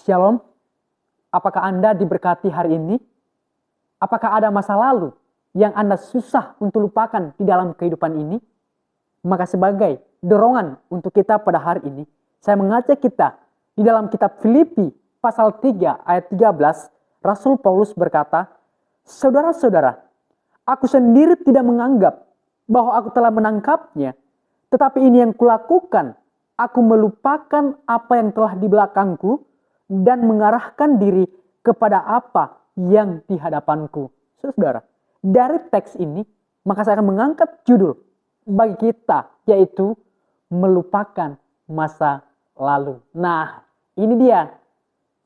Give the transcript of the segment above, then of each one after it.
Shalom, apakah Anda diberkati hari ini? Apakah ada masa lalu yang Anda susah untuk lupakan di dalam kehidupan ini? Maka sebagai dorongan untuk kita pada hari ini, saya mengajak kita di dalam kitab Filipi pasal 3 ayat 13, Rasul Paulus berkata, "Saudara-saudara, aku sendiri tidak menganggap bahwa aku telah menangkapnya, tetapi ini yang kulakukan, aku melupakan apa yang telah di belakangku dan mengarahkan diri kepada apa yang di hadapanku." Saudara, dari teks ini, maka saya akan mengangkat judul bagi kita, yaitu melupakan masa lalu. Nah, ini dia.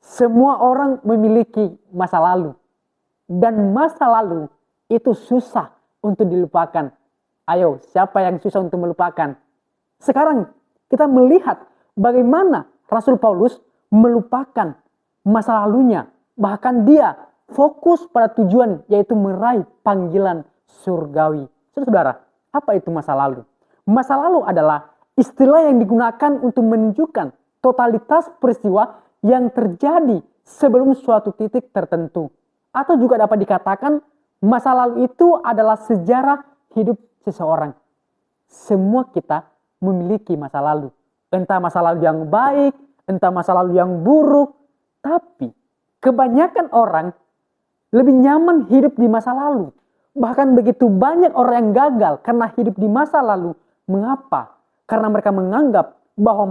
Semua orang memiliki masa lalu. Dan masa lalu itu susah untuk dilupakan. Ayo, siapa yang susah untuk melupakan? Sekarang kita melihat bagaimana Rasul Paulus melupakan masa lalunya. Bahkan dia fokus pada tujuan, yaitu meraih panggilan surgawi. Saudara, apa itu masa lalu? Masa lalu adalah istilah yang digunakan untuk menunjukkan totalitas peristiwa yang terjadi sebelum suatu titik tertentu. Atau juga dapat dikatakan masa lalu itu adalah sejarah hidup seseorang. Semua kita memiliki masa lalu. Entah masa lalu yang baik, entah masa lalu yang buruk. Tapi kebanyakan orang lebih nyaman hidup di masa lalu. Bahkan begitu banyak orang yang gagal karena hidup di masa lalu. Mengapa? Karena mereka menganggap bahwa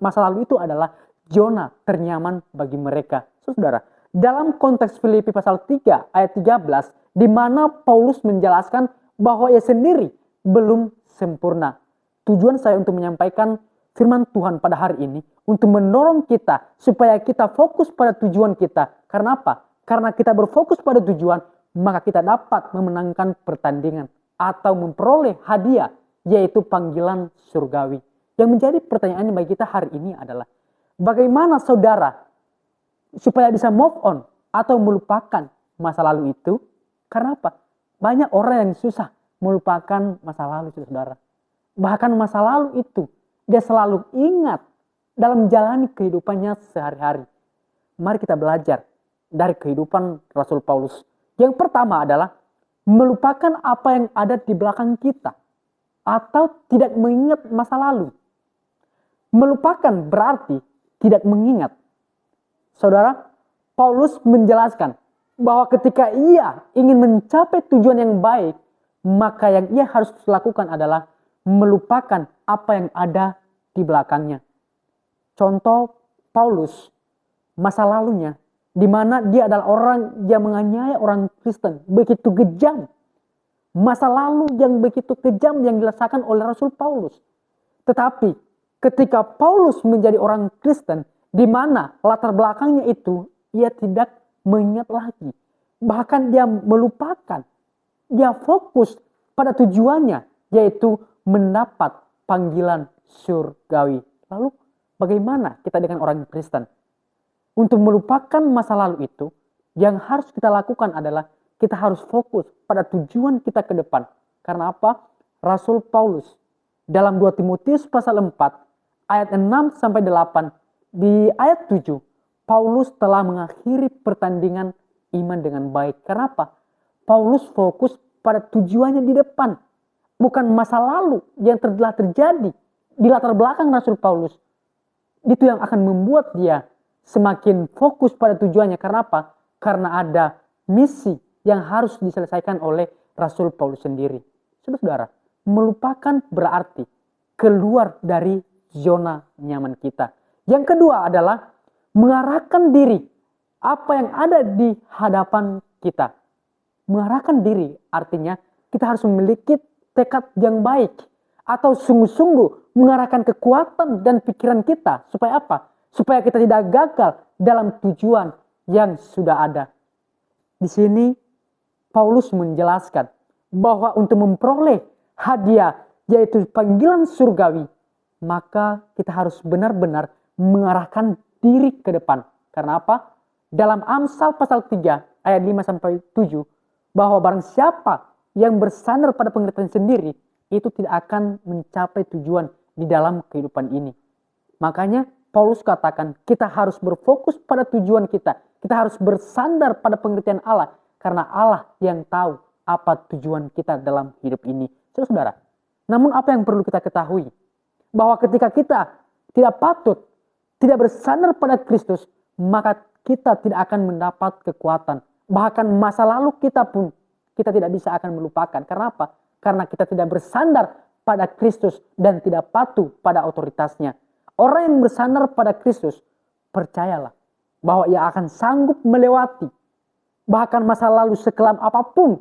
masa lalu itu adalah zona ternyaman bagi mereka. Saudara, dalam konteks Filipi pasal 3 ayat 13, di mana Paulus menjelaskan bahwa ia sendiri belum sempurna. Tujuan saya untuk menyampaikan firman Tuhan pada hari ini, untuk mendorong kita supaya kita fokus pada tujuan kita. Karena apa? Karena kita berfokus pada tujuan, maka kita dapat memenangkan pertandingan atau memperoleh hadiah, yaitu panggilan surgawi. Yang menjadi pertanyaan bagi kita hari ini adalah, bagaimana saudara supaya bisa move on atau melupakan masa lalu itu? Karena apa? Banyak orang yang susah melupakan masa lalu, saudara. Bahkan masa lalu itu dia selalu ingat dalam menjalani kehidupannya sehari-hari. Mari kita belajar dari kehidupan Rasul Paulus. Yang pertama adalah melupakan apa yang ada di belakang kita atau tidak mengingat masa lalu. Melupakan berarti tidak mengingat. Saudara, Paulus menjelaskan bahwa ketika ia ingin mencapai tujuan yang baik, maka yang ia harus lakukan adalah melupakan apa yang ada di belakangnya. Contoh Paulus, masa lalunya, di mana dia adalah orang yang menganiaya orang Kristen, begitu kejam. Masa lalu yang begitu kejam yang dirasakan oleh Rasul Paulus. Tetapi ketika Paulus menjadi orang Kristen, di mana latar belakangnya itu ia tidak mengingat lagi. Bahkan dia melupakan. Dia fokus pada tujuannya, yaitu mendapat panggilan surgawi. Lalu bagaimana kita dengan orang Kristen? Untuk melupakan masa lalu itu, yang harus kita lakukan adalah kita harus fokus pada tujuan kita ke depan. Karena apa? Rasul Paulus dalam 2 Timotius pasal 4 ayat 6-8, di ayat 7, Paulus telah mengakhiri pertandingan iman dengan baik. Kenapa? Paulus fokus pada tujuannya di depan. Bukan masa lalu yang telah terjadi di latar belakang Rasul Paulus. Itu yang akan membuat dia semakin fokus pada tujuannya. Kenapa? Karena ada misi yang harus diselesaikan oleh Rasul Paulus sendiri. Saudara, melupakan berarti keluar dari zona nyaman kita. Yang kedua adalah mengarahkan diri apa yang ada di hadapan kita. Mengarahkan diri artinya kita harus memiliki tekad yang baik atau sungguh-sungguh mengarahkan kekuatan dan pikiran kita supaya apa? Supaya kita tidak gagal dalam tujuan yang sudah ada. Di sini Paulus menjelaskan bahwa untuk memperoleh hadiah yaitu panggilan surgawi, maka kita harus benar-benar mengarahkan diri ke depan. Karena apa? Dalam Amsal pasal 3 ayat 5-7, bahwa barang siapa yang bersandar pada pengertian sendiri, itu tidak akan mencapai tujuan di dalam kehidupan ini. Makanya Paulus katakan kita harus berfokus pada tujuan kita. Kita harus bersandar pada pengertian Allah. Karena Allah yang tahu apa tujuan kita dalam hidup ini. Saudara, namun apa yang perlu kita ketahui? Bahwa ketika kita tidak patut, tidak bersandar pada Kristus, maka kita tidak akan mendapat kekuatan. Bahkan masa lalu kita pun kita tidak bisa akan melupakan. Karena apa? Karena kita tidak bersandar pada Kristus dan tidak patuh pada otoritasnya. Orang yang bersandar pada Kristus, percayalah bahwa ia akan sanggup melewati bahkan masa lalu sekelam apapun,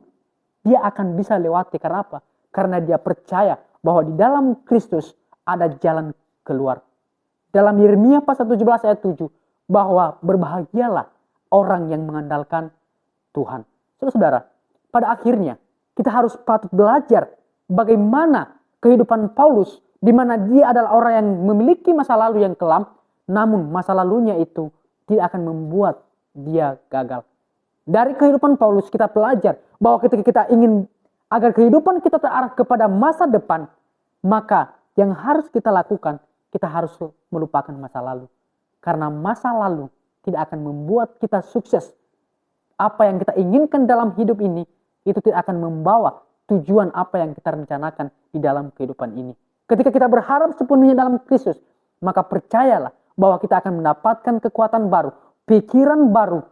dia akan bisa lewati. Karena apa? Karena dia percaya bahwa di dalam Kristus ada jalan keluar. Dalam Yeremia pasal 17 ayat 7, bahwa berbahagialah orang yang mengandalkan Tuhan. Saudara, pada akhirnya kita harus patut belajar bagaimana kehidupan Paulus, di mana dia adalah orang yang memiliki masa lalu yang kelam, namun masa lalunya itu tidak akan membuat dia gagal. Dari kehidupan Paulus kita belajar bahwa ketika kita ingin agar kehidupan kita terarah kepada masa depan, maka yang harus kita lakukan, kita harus melupakan masa lalu. Karena masa lalu tidak akan membuat kita sukses. Apa yang kita inginkan dalam hidup ini, itu tidak akan membawa tujuan apa yang kita rencanakan di dalam kehidupan ini. Ketika kita berharap sepenuhnya dalam Kristus, maka percayalah bahwa kita akan mendapatkan kekuatan baru, pikiran baru,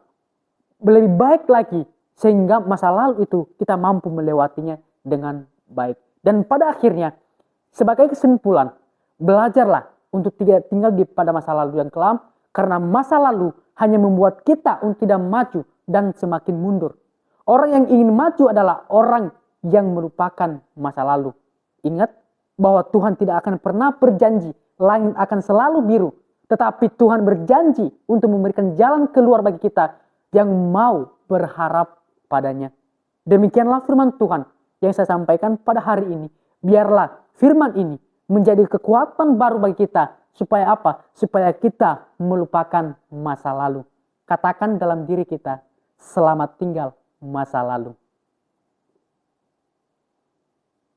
lebih baik lagi, sehingga masa lalu itu kita mampu melewatinya dengan baik. Dan pada akhirnya, sebagai kesimpulan, belajarlah untuk tidak tinggal pada masa lalu yang kelam, karena masa lalu hanya membuat kita untuk tidak maju dan semakin mundur. Orang yang ingin maju adalah orang yang melupakan masa lalu. Ingat bahwa Tuhan tidak akan pernah berjanji langit akan selalu biru. Tetapi Tuhan berjanji untuk memberikan jalan keluar bagi kita yang mau berharap padanya. Demikianlah firman Tuhan yang saya sampaikan pada hari ini. Biarlah firman ini menjadi kekuatan baru bagi kita. Supaya apa? Supaya kita melupakan masa lalu. Katakan dalam diri kita, selamat tinggal masa lalu.